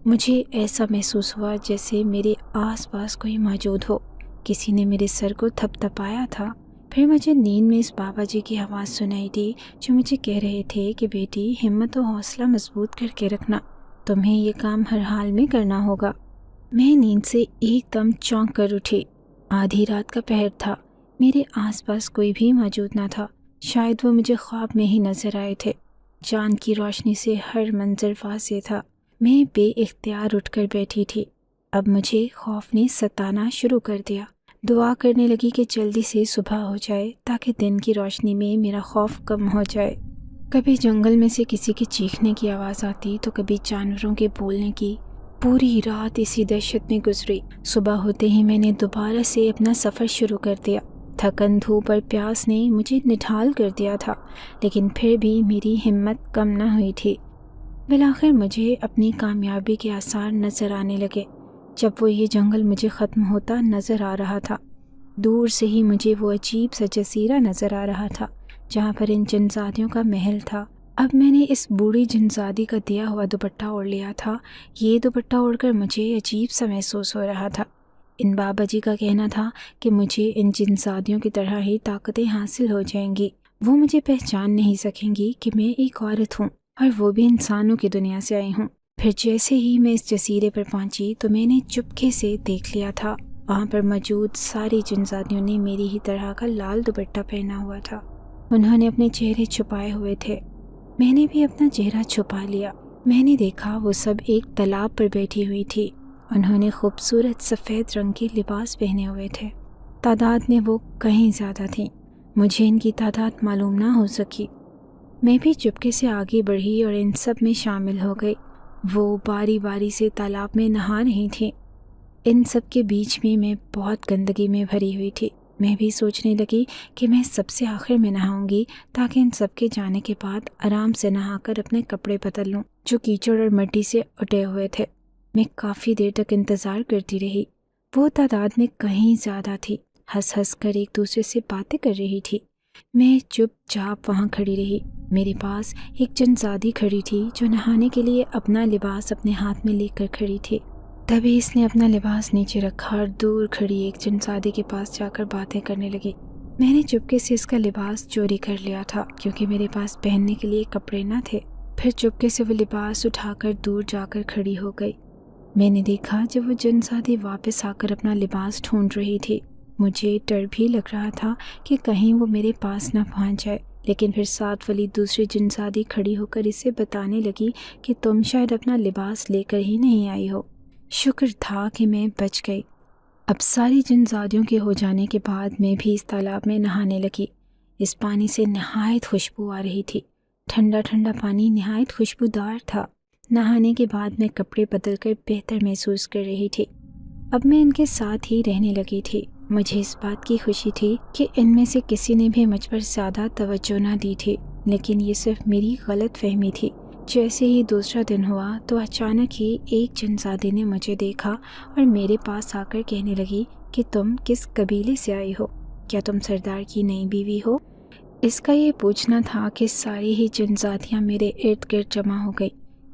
مجھے ایسا محسوس ہوا جیسے میرے آس پاس کوئی موجود ہو، کسی نے میرے سر کو تھپ تھپایا تھا۔ پھر مجھے نیند میں اس بابا جی کی آواز سنائی دی جو مجھے کہہ رہے تھے کہ بیٹی، ہمت و حوصلہ مضبوط کر کے رکھنا، تمہیں یہ کام ہر حال میں کرنا ہوگا۔ میں نیند سے ایک دم چونک کر اٹھی۔ آدھی رات کا پہر تھا، میرے آس پاس کوئی بھی موجود نہ تھا، شاید وہ مجھے خواب میں ہی نظر آئے تھے۔ چاند کی روشنی سے ہر منظر واضح تھا۔ میں بے اختیار اٹھ کر بیٹھی تھی۔ اب مجھے خوف نے ستانا شروع کر دیا۔ دعا کرنے لگی کہ جلدی سے صبح ہو جائے تاکہ دن کی روشنی میں میرا خوف کم ہو جائے۔ کبھی جنگل میں سے کسی کے چیخنے کی آواز آتی تو کبھی جانوروں کے بولنے کی۔ پوری رات اسی دہشت میں گزری۔ صبح ہوتے ہی میں نے دوبارہ سے اپنا سفر شروع کر دیا۔ تھکن، دھوپ اور پیاس نے مجھے نڈھال کر دیا تھا، لیکن پھر بھی میری ہمت کم نہ ہوئی تھی۔ بالآخر مجھے اپنی کامیابی کے آثار نظر آنے لگے۔ جب وہ یہ جنگل مجھے ختم ہوتا نظر آ رہا تھا، دور سے ہی مجھے وہ عجیب سا جزیرہ نظر آ رہا تھا جہاں پر ان جنزادیوں کا محل تھا۔ اب میں نے اس بوڑھی جنزادی کا دیا ہوا دوپٹہ اوڑھ لیا تھا۔ یہ دوپٹہ اوڑھ کر مجھے عجیب سا محسوس ہو رہا تھا۔ ان بابا جی کا کہنا تھا کہ مجھے ان جنزادیوں کی طرح ہی طاقتیں حاصل ہو جائیں گی۔ وہ مجھے پہچان نہیں سکیں گی کہ میں ایک عورت ہوں اور وہ بھی انسانوں کی دنیا سے آئی ہوں۔ پھر جیسے ہی میں اس جزیرے پر پہنچی تو میں نے چپکے سے دیکھ لیا تھا، وہاں پر موجود ساری جنزادیوں نے میری ہی طرح کا لال دوپٹہ پہنا ہوا تھا۔ انہوں نے اپنے چہرے چھپائے ہوئے تھے، میں نے بھی اپنا چہرہ چھپا لیا۔ میں نے دیکھا وہ سب ایک تالاب پر بیٹھی ہوئی تھی۔ انہوں نے خوبصورت سفید رنگ کے لباس پہنے ہوئے تھے۔ تعداد میں وہ کہیں زیادہ تھیں، مجھے ان کی تعداد معلوم نہ ہو سکی۔ میں بھی چپکے سے آگے بڑھی اور ان سب میں شامل ہو گئی۔ وہ باری باری سے تالاب میں نہا رہی تھیں۔ ان سب کے بیچ میں بہت گندگی میں بھری ہوئی تھی۔ میں بھی سوچنے لگی کہ میں سب سے آخر میں نہاؤں گی تاکہ ان سب کے جانے کے بعد آرام سے نہا کر اپنے کپڑے بدل لوں جو کیچڑ اور مٹی سے اٹے ہوئے تھے۔ میں کافی دیر تک انتظار کرتی رہی۔ وہ تعداد میں کہیں زیادہ تھی، ہنس ہنس کر ایک دوسرے سے باتیں کر رہی تھی۔ میں چپ چاپ وہاں کھڑی رہی۔ میرے پاس ایک جنزادی کھڑی تھی جو نہانے کے لیے اپنا لباس اپنے ہاتھ میں لے کر کھڑی تھی۔ تبھی اس نے اپنا لباس نیچے رکھا اور دور کھڑی ایک جنزادی کے پاس جا کر باتیں کرنے لگی۔ میں نے چپکے سے اس کا لباس چوری کر لیا تھا کیونکہ میرے پاس پہننے کے لیے کپڑے نہ تھے۔ پھر چپکے سے وہ لباس اٹھا کر دور جا کر کھڑی ہو گئی۔ میں نے دیکھا جب وہ جنزادی واپس آ کر اپنا لباس ڈھونڈ رہی تھی۔ مجھے ڈر بھی لگ رہا تھا کہ کہیں وہ میرے پاس نہ پہنچ جائے، لیکن پھر ساتھ والی دوسری جنزادی کھڑی ہو کر اسے بتانے لگی کہ تم شاید اپنا لباس لے کر ہی نہیں آئی ہو۔ شکر تھا کہ میں بچ گئی۔ اب ساری جنزادیوں کے ہو جانے کے بعد میں بھی اس تالاب میں نہانے لگی۔ اس پانی سے نہایت خوشبو آ رہی تھی۔ ٹھنڈا ٹھنڈا پانی نہایت خوشبودار تھا۔ نہانے کے بعد میں کپڑے بدل کر بہتر محسوس کر رہی تھی۔ اب میں ان کے ساتھ ہی رہنے لگی تھی۔ مجھے اس بات کی خوشی تھی کہ ان میں سے کسی نے بھی مجھ پر زیادہ توجہ نہ دی تھی، لیکن یہ صرف میری غلط فہمی تھی۔ جیسے ہی دوسرا دن ہوا تو اچانک ہی ایک جنزادی نے مجھے دیکھا اور میرے پاس آ کر کہنے لگی کہ تم کس قبیلے سے آئی ہو؟ کیا تم سردار کی نئی بیوی ہو؟ اس کا یہ پوچھنا تھا کہ ساری ہی جنزادیاں میرے ارد گرد جمع ہو گئی۔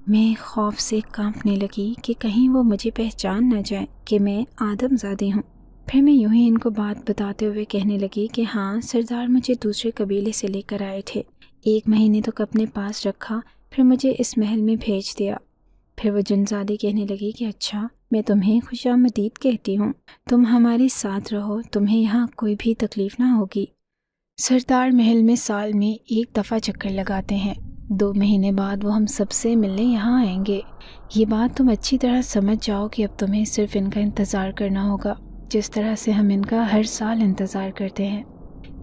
میں خوف سے کانپنے لگی کہ کہیں وہ مجھے پہچان نہ جائیں کہ میں آدم زادی ہوں۔ پھر میں یوں ہی ان کو بات بتاتے ہوئے کہنے لگی کہ ہاں، سردار مجھے دوسرے قبیلے سے لے کر آئے تھے، 1 مہینے تک اپنے پاس رکھا، پھر مجھے اس محل میں بھیج دیا۔ پھر وہ جنزادی کہنے لگی کہ اچھا، میں تمہیں خوش آمدید کہتی ہوں، تم ہمارے ساتھ رہو، تمہیں یہاں کوئی بھی تکلیف نہ ہوگی۔ سردار محل میں سال میں 1 دفعہ چکر لگاتے ہیں، 2 مہینے بعد وہ ہم سب سے ملنے یہاں آئیں گے۔ یہ بات تم اچھی طرح سمجھ جاؤ کہ اب تمہیں صرف ان کا انتظار کرنا ہوگا، جس طرح سے ہم ان کا ہر سال انتظار کرتے ہیں۔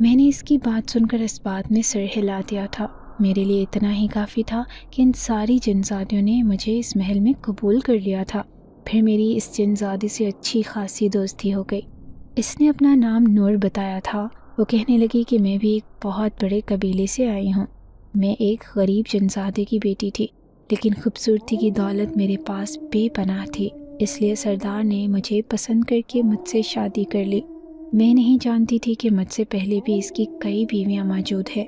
میں نے اس کی بات سن کر اس بات میں سر ہلا دیا تھا۔ میرے لیے اتنا ہی کافی تھا کہ ان ساری جنزادیوں نے مجھے اس محل میں قبول کر لیا تھا۔ پھر میری اس جنزادی سے اچھی خاصی دوستی ہو گئی۔ اس نے اپنا نام نور بتایا تھا۔ وہ کہنے لگی کہ میں بھی ایک بہت بڑے قبیلے سے آئی ہوں۔ میں ایک غریب جنزادے کی بیٹی تھی، لیکن خوبصورتی کی دولت میرے پاس بے پناہ تھی، اس لیے سردار نے مجھے پسند کر کے مجھ سے شادی کر لی۔ میں نہیں جانتی تھی کہ مجھ سے پہلے بھی اس کی کئی بیویاں موجود ہیں۔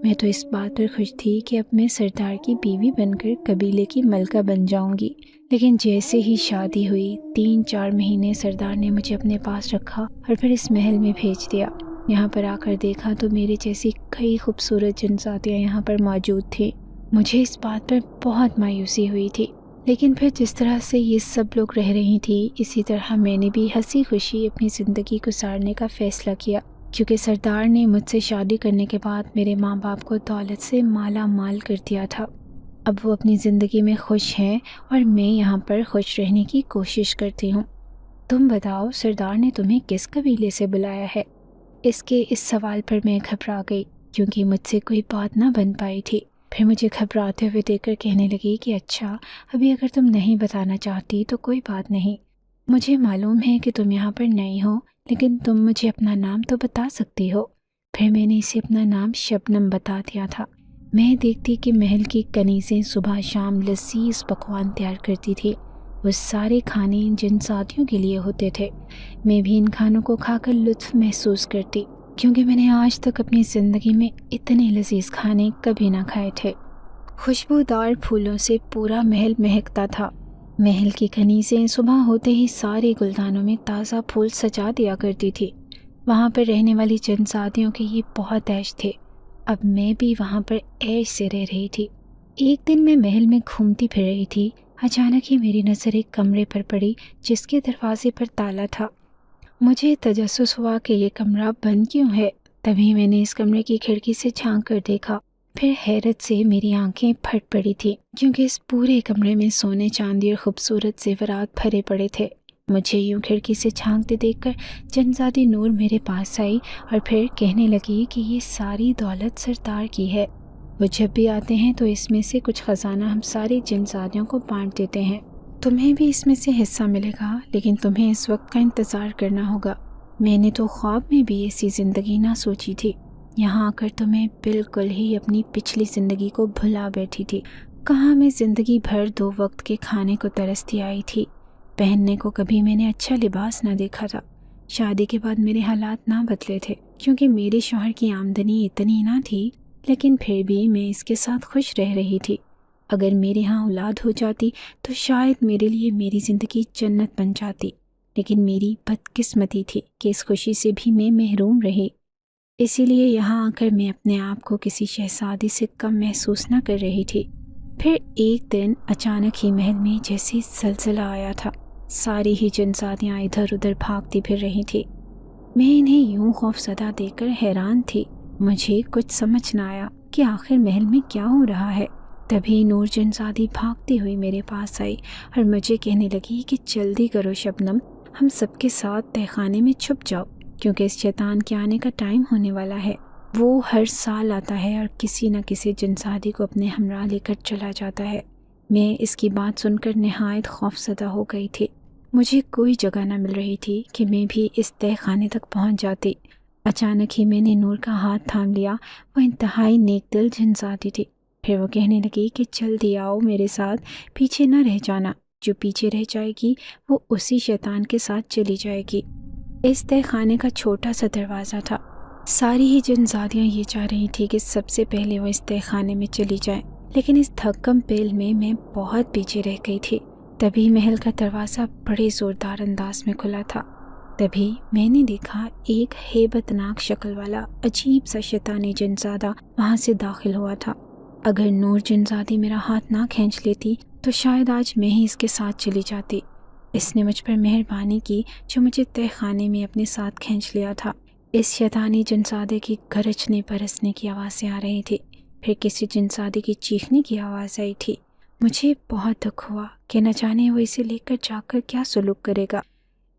میں تو اس بات پر خوش تھی کہ اب میں سردار کی بیوی بن کر قبیلے کی ملکہ بن جاؤں گی، لیکن جیسے ہی شادی ہوئی 3-4 مہینے سردار نے مجھے اپنے پاس رکھا اور پھر اس محل میں بھیج دیا۔ یہاں پر آ کر دیکھا تو میرے جیسی کئی خوبصورت جنزادیاں یہاں پر موجود تھیں۔ مجھے اس بات پر بہت مایوسی ہوئی تھی، لیکن پھر جس طرح سے یہ سب لوگ رہ رہی تھی، اسی طرح میں نے بھی ہنسی خوشی اپنی زندگی گزارنے کا فیصلہ کیا، کیونکہ سردار نے مجھ سے شادی کرنے کے بعد میرے ماں باپ کو دولت سے مالا مال کر دیا تھا۔ اب وہ اپنی زندگی میں خوش ہیں اور میں یہاں پر خوش رہنے کی کوشش کرتی ہوں۔ تم بتاؤ، سردار نے تمہیں کس قبیلے سے بلایا ہے؟ اس سوال پر میں گھبرا گئی، کیونکہ مجھ سے کوئی بات نہ بن پائی تھی۔ پھر مجھے گھبراتے ہوئے دیکھ کر کہنے لگی کہ اچھا، ابھی اگر تم نہیں بتانا چاہتی تو کوئی بات نہیں۔ مجھے معلوم ہے کہ تم یہاں پر نئی ہو، لیکن تم مجھے اپنا نام تو بتا سکتی ہو۔ پھر میں نے اسے اپنا نام شبنم بتا دیا تھا۔ میں دیکھتی کہ محل کی کنیزیں صبح شام لذیذ پکوان تیار کرتی تھی۔ وہ سارے کھانے ان جنزادیوں کے لیے ہوتے تھے۔ میں بھی ان کھانوں کو کھا کر لطف محسوس کرتی، کیونکہ میں نے آج تک اپنی زندگی میں اتنے لذیذ کھانے کبھی نہ کھائے تھے۔ خوشبودار پھولوں سے پورا محل مہکتا تھا۔ محل کی کنیزیں صبح ہوتے ہی سارے گلدانوں میں تازہ پھول سجا دیا کرتی تھی۔ وہاں پر رہنے والی جنزادیوں کے یہ بہت عیش تھے۔ اب میں بھی وہاں پر عیش سے رہ رہی تھی۔ ایک دن میں محل میں گھومتی پھر رہی تھی، اچانک ہی میری نظر ایک کمرے پر پڑی جس کے دروازے پر تالا تھا۔ مجھے تجسس ہوا کہ یہ کمرہ بند کیوں ہے۔ تبھی میں نے اس کمرے کی کھڑکی سے جھانک کر دیکھا۔ پھر حیرت سے میری آنکھیں پھٹ پڑی تھی، کیونکہ اس پورے کمرے میں سونے چاندی اور خوبصورت زیورات بھرے پڑے تھے۔ مجھے یوں کھڑکی سے جھانکتے دیکھ کر جنزادی نور میرے پاس آئی اور پھر کہنے لگی کہ یہ ساری دولت سردار کی ہے۔ وہ جب بھی آتے ہیں تو اس میں سے کچھ خزانہ ہم ساری جنزادیوں کو بانٹ دیتے ہیں۔ تمہیں بھی اس میں سے حصہ ملے گا، لیکن تمہیں اس وقت کا انتظار کرنا ہوگا۔ میں نے تو خواب میں بھی ایسی زندگی نہ سوچی تھی۔ یہاں آ کر تو میں بالکل ہی اپنی پچھلی زندگی کو بھلا بیٹھی تھی۔ کہاں میں زندگی بھر 2 وقت کے کھانے کو ترستی آئی تھی۔ پہننے کو کبھی میں نے اچھا لباس نہ دیکھا تھا۔ شادی کے بعد میرے حالات نہ بدلے تھے، کیونکہ میرے شوہر کی آمدنی اتنی نہ تھی، لیکن پھر بھی میں اس کے ساتھ خوش رہ رہی تھی۔ اگر میرے ہاں اولاد ہو جاتی تو شاید میرے لیے میری زندگی جنت بن جاتی، لیکن میری بدقسمتی تھی کہ اس خوشی سے بھی میں محروم رہی۔ اسی لیے یہاں آ کر میں اپنے آپ کو کسی شہزادی سے کم محسوس نہ کر رہی تھی۔ پھر ایک دن اچانک ہی محل میں جیسے زلزلہ آیا تھا۔ ساری ہی جنزادیاں ادھر ادھر بھاگتی پھر رہی تھی۔ میں انہیں یوں خوف زدہ دیکھ کر حیران تھی۔ مجھے کچھ سمجھ نہ آیا کہ آخر محل میں کیا ہو رہا ہے۔ تبھی نور جنزادی بھاگتی ہوئی میرے پاس آئی اور مجھے کہنے لگی کہ جلدی کرو شبنم، ہم سب کے ساتھ تہہ خانے میں چھپ جاؤ، کیونکہ اس شیطان کے آنے کا ٹائم ہونے والا ہے۔ وہ ہر سال آتا ہے اور کسی نہ کسی جنزادی کو اپنے ہمراہ لے کر چلا جاتا ہے۔ میں اس کی بات سن کر نہایت خوفزدہ ہو گئی تھی۔ مجھے کوئی جگہ نہ مل رہی تھی کہ میں بھی اس تہہ خانے تک پہنچ جاتی۔ اچانک ہی میں نے نور کا ہاتھ تھام لیا۔ وہ انتہائی نیک دل جنزادی تھی۔ پھر وہ کہنے لگی کہ جلدی آؤ میرے ساتھ، پیچھے نہ رہ جانا، جو پیچھے رہ جائے گی وہ اسی شیطان کے ساتھ چلی جائے گی۔ اس تہہ خانے کا چھوٹا سا دروازہ تھا۔ ساری ہی جنزادیاں یہ چاہ رہی تھی کہ سب سے پہلے وہ اس تہہ خانے میں چلی جائیں، لیکن اس دھکم پیل میں بہت پیچھے رہ گئی تھی۔ تبھی محل کا دروازہ بڑے زوردار انداز میں کھلا تھا۔ تبھی میں نے دیکھا ایک ہیبت ناک شکل والا عجیب سا شیطانی جنزادہ وہاں سے داخل ہوا تھا۔ اگر نور جنزادی میرا ہاتھ نہ کھینچ لیتی تو شاید آج میں ہی اس کے ساتھ چلی جاتی۔ اس نے مجھ پر مہربانی کی جو مجھے تہہ خانے میں اپنے ساتھ کھینچ لیا تھا۔ اس شیطانی جنزادے کی گرجنے برسنے کی آوازیں آ رہی تھی، پھر کسی جنزادے کی چیخنے کی آواز آئی تھی۔ مجھے بہت دکھ ہوا کہ نہ جانے وہ اسے لے کر جا کر کیا سلوک کرے گا۔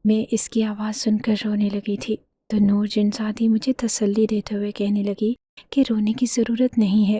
میں اس کی آواز سن کر رونے لگی تھی تو نور جنزادی مجھے تسلی دیتے ہوئے کہنے لگی کہ رونے کی ضرورت نہیں ہے،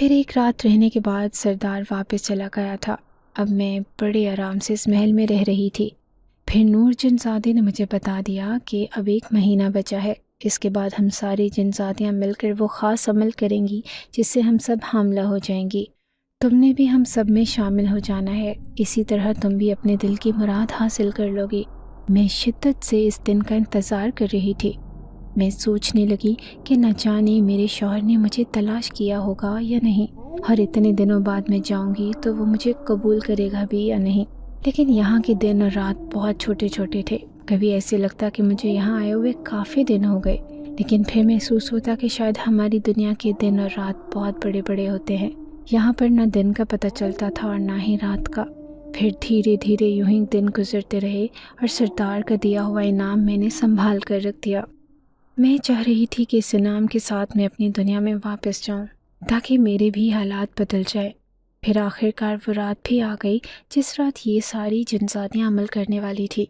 پھر ایک رات رہنے کے بعد سردار واپس چلا گیا تھا۔ اب میں بڑے آرام سے اس محل میں رہ رہی تھی۔ پھر نور جن زادے نے مجھے بتا دیا کہ اب 1 مہینہ بچا ہے، اس کے بعد ہم ساری جن زادیاں مل کر وہ خاص عمل کریں گی جس سے ہم سب حاملہ ہو جائیں گی۔ تم نے بھی ہم سب میں شامل ہو جانا ہے، اسی طرح تم بھی اپنے دل کی مراد حاصل کر لو گی۔ میں شدت سے اس دن کا انتظار کر رہی تھی۔ میں سوچنے لگی کہ نہ جانے میرے شوہر نے مجھے تلاش کیا ہوگا یا نہیں، اور اتنے دنوں بعد میں جاؤں گی تو وہ مجھے قبول کرے گا بھی یا نہیں۔ لیکن یہاں کے دن اور رات بہت چھوٹے چھوٹے تھے۔ کبھی ایسے لگتا کہ مجھے یہاں آئے ہوئے کافی دن ہو گئے، لیکن پھر محسوس ہوتا کہ شاید ہماری دنیا کے دن اور رات بہت بڑے بڑے ہوتے ہیں۔ یہاں پر نہ دن کا پتہ چلتا تھا اور نہ ہی رات کا۔ پھر دھیرے دھیرے یوں ہی دن گزرتے رہے اور سردار کا دیا ہوا انعام میں نے سنبھال کر رکھ دیا۔ میں چاہ رہی تھی کہ اس انعام کے ساتھ میں اپنی دنیا میں واپس جاؤں تاکہ میرے بھی حالات بدل جائے۔ پھر آخر کار وہ رات بھی آ گئی جس رات یہ ساری جنزادیاں عمل کرنے والی تھی۔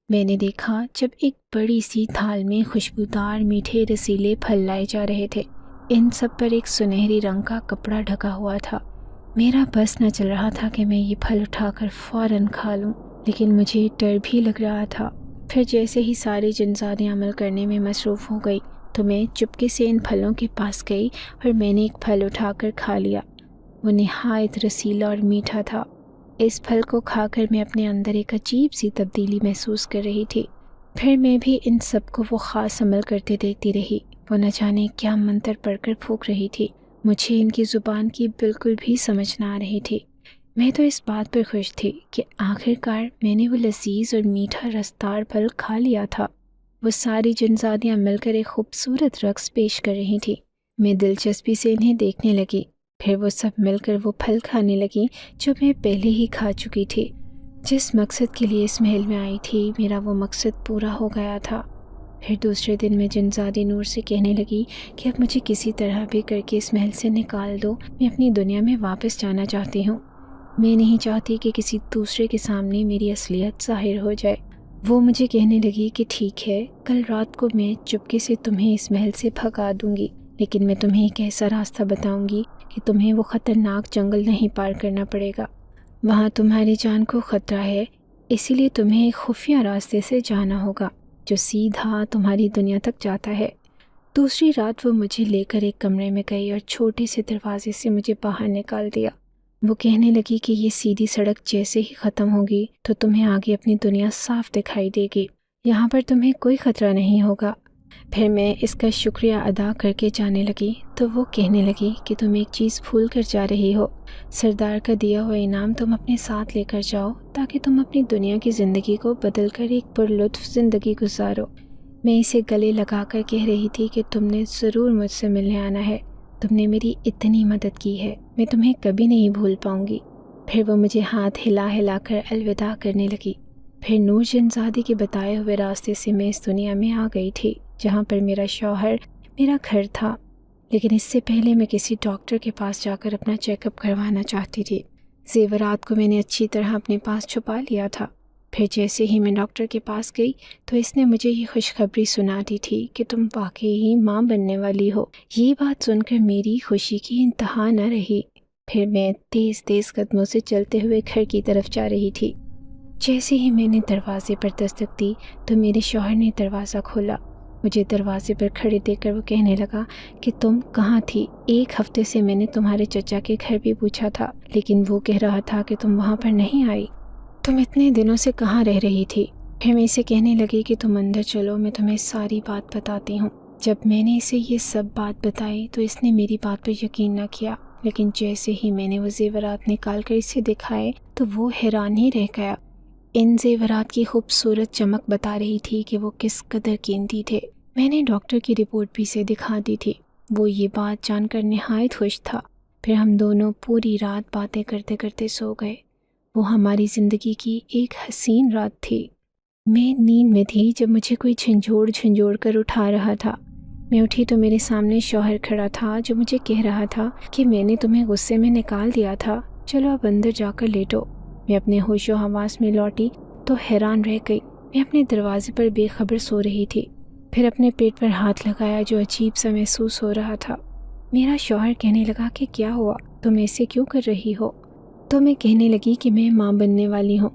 میں نے دیکھا جب ایک بڑی سی تھال میں خوشبودار میٹھے رسیلے پھل لائے جا رہے تھے۔ ان سب پر ایک سنہری رنگ کا کپڑا ڈھکا ہوا تھا۔ میرا بس نہ چل رہا تھا کہ میں یہ پھل اٹھا کر فوراً کھا لوں، لیکن مجھے ڈر بھی لگ رہا تھا۔ پھر جیسے ہی ساری جنزادیاں عمل کرنے میں مصروف ہو گئی تو میں چپکے سے ان پھلوں کے پاس گئی اور میں نے ایک پھل اٹھا کر کھا لیا۔ وہ نہایت رسیلا اور میٹھا تھا۔ اس پھل کو کھا کر میں اپنے اندر ایک عجیب سی تبدیلی محسوس کر رہی تھی۔ پھر میں بھی ان سب کو وہ خاص عمل کرتے دیکھتی رہی۔ وہ نہ جانے کیا منتر پڑھ کر پھونک رہی تھی۔ مجھے ان کی زبان کی بالکل بھی سمجھ نہ آ رہی تھی۔ میں تو اس بات پر خوش تھی کہ آخر کار میں نے وہ لذیذ اور میٹھا رسدار پھل کھا لیا تھا۔ وہ ساری جنزادیاں مل کر ایک خوبصورت رقص پیش کر رہی تھیں۔ میں دلچسپی سے انہیں دیکھنے لگی۔ پھر وہ سب مل کر وہ پھل کھانے لگیں جو میں پہلے ہی کھا چکی تھی۔ جس مقصد کے لیے اس محل میں آئی تھی میرا وہ مقصد پورا ہو گیا تھا۔ پھر دوسرے دن میں جنزادی نور سے کہنے لگی کہ اب مجھے کسی طرح بھی کر کے اس محل سے نکال دو، میں اپنی دنیا میں واپس جانا چاہتی ہوں۔ میں نہیں چاہتی کہ کسی دوسرے کے سامنے میری اصلیت ظاہر ہو جائے۔ وہ مجھے کہنے لگی کہ ٹھیک ہے، کل رات کو میں چپکے سے تمہیں اس محل سے بھگا دوں گی، لیکن میں تمہیں ایک ایسا راستہ بتاؤں گی کہ تمہیں وہ خطرناک جنگل نہیں پار کرنا پڑے گا۔ وہاں تمہاری جان کو خطرہ ہے، اسی لیے تمہیں ایک خفیہ راستے سے جانا ہوگا جو سیدھا تمہاری دنیا تک جاتا ہے۔ دوسری رات وہ مجھے لے کر ایک کمرے میں گئی اور چھوٹے سے دروازے سے مجھے باہر نکال دیا۔ وہ کہنے لگی کہ یہ سیدھی سڑک جیسے ہی ختم ہوگی تو تمہیں آگے اپنی دنیا صاف دکھائی دے گی، یہاں پر تمہیں کوئی خطرہ نہیں ہوگا۔ پھر میں اس کا شکریہ ادا کر کے جانے لگی تو وہ کہنے لگی کہ تم ایک چیز بھول کر جا رہی ہو، سردار کا دیا ہوا انعام تم اپنے ساتھ لے کر جاؤ تاکہ تم اپنی دنیا کی زندگی کو بدل کر ایک پرلطف زندگی گزارو۔ میں اسے گلے لگا کر کہہ رہی تھی کہ تم نے ضرور مجھ سے ملنے آنا ہے، تم نے میری اتنی مدد کی ہے، میں تمہیں کبھی نہیں بھول پاؤں گی۔ پھر وہ مجھے ہاتھ ہلا ہلا کر الوداع کرنے لگی۔ پھر نور جنزادی کے بتائے ہوئے راستے سے میں اس دنیا میں آ گئی تھی جہاں پر میرا شوہر، میرا گھر تھا، لیکن اس سے پہلے میں کسی ڈاکٹر کے پاس جا کر اپنا چیک اپ کروانا چاہتی تھی۔ زیورات کو میں نے اچھی طرح اپنے پاس چھپا لیا تھا۔ پھر جیسے ہی میں ڈاکٹر کے پاس گئی تو اس نے مجھے یہ خوشخبری سنا دی تھی کہ تم واقعی ہی ماں بننے والی ہو۔ یہ بات سن کر میری خوشی کی انتہا نہ رہی۔ پھر میں تیز تیز قدموں سے چلتے ہوئے گھر کی طرف جا رہی تھی۔ جیسے ہی میں نے دروازے پر دستک دی تو میرے شوہر نے دروازہ کھولا۔ مجھے دروازے پر کھڑے دیکھ کر وہ کہنے لگا کہ تم کہاں تھی؟ 1 ہفتے سے میں نے تمہارے چچا کے گھر بھی پوچھا تھا، لیکن وہ کہہ رہا تھا کہ تم وہاں پر نہیں آئی۔ تم اتنے دنوں سے کہاں رہ رہی تھی؟ پھر میں اسے کہنے لگی کہ تم اندر چلو، میں تمہیں ساری بات بتاتی ہوں۔ جب میں نے اسے یہ سب بات بتائی تو اس نے میری بات پر یقین نہ کیا، لیکن جیسے ہی میں نے وہ زیورات نکال کر اسے دکھائے تو وہ حیران ہی رہ گیا۔ ان زیورات کی خوبصورت چمک بتا رہی تھی کہ وہ کس قدر قیمتی تھے۔ میں نے ڈاکٹر کی رپورٹ بھی اسے دکھا دی تھی۔ وہ یہ بات جان کر نہایت خوش تھا۔ پھر ہم دونوں پوری رات باتیں کرتے کرتے سو گئے۔ وہ ہماری زندگی کی ایک حسین رات تھی۔ میں نیند میں تھی جب مجھے کوئی جھنجھوڑ کر اٹھا رہا تھا۔ میں اٹھی تو میرے سامنے شوہر کھڑا تھا جو مجھے کہہ رہا تھا کہ میں نے تمہیں غصے میں نکال دیا تھا، چلو اب اندر جا کر لیٹو۔ میں اپنے ہوش و حواس میں لوٹی تو حیران رہ گئی۔ میں اپنے دروازے پر بے خبر سو رہی تھی۔ پھر اپنے پیٹ پر ہاتھ لگایا جو عجیب سا محسوس ہو رہا تھا۔ میرا شوہر کہنے لگا کہ کیا ہوا، تم ایسے کیوں کر رہی ہو؟ تو میں کہنے لگی کہ میں ماں بننے والی ہوں۔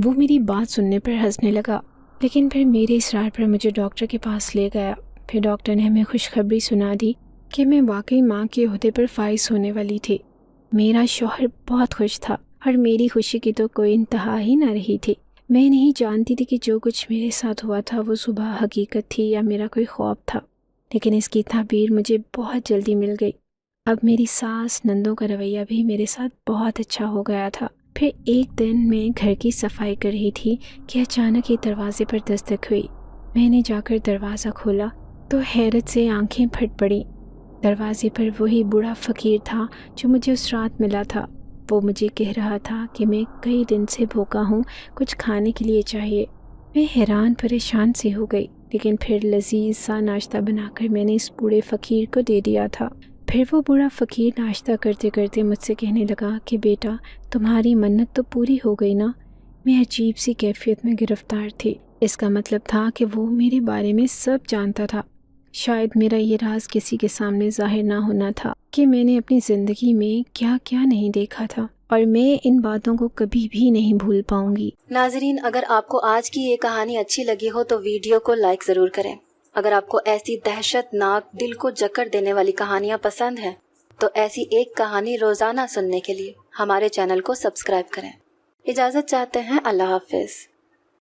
وہ میری بات سننے پر ہنسنے لگا، لیکن پھر میرے اصرار پر مجھے ڈاکٹر کے پاس لے گیا۔ پھر ڈاکٹر نے ہمیں خوشخبری سنا دی کہ میں واقعی ماں کے عہدے پر فائز ہونے والی تھی۔ میرا شوہر بہت خوش تھا اور میری خوشی کی تو کوئی انتہا ہی نہ رہی تھی۔ میں نہیں جانتی تھی کہ جو کچھ میرے ساتھ ہوا تھا وہ صبح حقیقت تھی یا میرا کوئی خواب تھا، لیکن اس کی تعبیر مجھے بہت جلدی مل گئی۔ اب میری ساس نندوں کا رویہ بھی میرے ساتھ بہت اچھا ہو گیا تھا۔ پھر ایک دن میں گھر کی صفائی کر رہی تھی کہ اچانک ہی دروازے پر دستک ہوئی۔ میں نے جا کر دروازہ کھولا تو حیرت سے آنکھیں پھٹ پڑیں۔ دروازے پر وہی بوڑھا فقیر تھا جو مجھے اس رات ملا تھا۔ وہ مجھے کہہ رہا تھا کہ میں کئی دن سے بھوکا ہوں، کچھ کھانے کے لیے چاہیے۔ میں حیران پریشان سی ہو گئی، لیکن پھر لذیذ سا ناشتہ بنا کر میں نے اس بوڑھے فقیر کو دے دیا تھا۔ پھر وہ بوڑھا فقیر ناشتہ کرتے کرتے مجھ سے کہنے لگا کہ بیٹا، تمہاری منت تو پوری ہو گئی نا؟ میں عجیب سی کیفیت میں گرفتار تھی۔ اس کا مطلب تھا کہ وہ میرے بارے میں سب جانتا تھا۔ شاید میرا یہ راز کسی کے سامنے ظاہر نہ ہونا تھا کہ میں نے اپنی زندگی میں کیا کیا نہیں دیکھا تھا، اور میں ان باتوں کو کبھی بھی نہیں بھول پاؤں گی۔ ناظرین، اگر آپ کو آج کی یہ کہانی اچھی لگی ہو تو ویڈیو کو لائک ضرور کریں۔ اگر آپ کو ایسی دہشت ناک، دل کو جکڑ دینے والی کہانیاں پسند ہیں تو ایسی ایک کہانی روزانہ سننے کے لیے ہمارے چینل کو سبسکرائب کریں۔ اجازت چاہتے ہیں، اللہ حافظ۔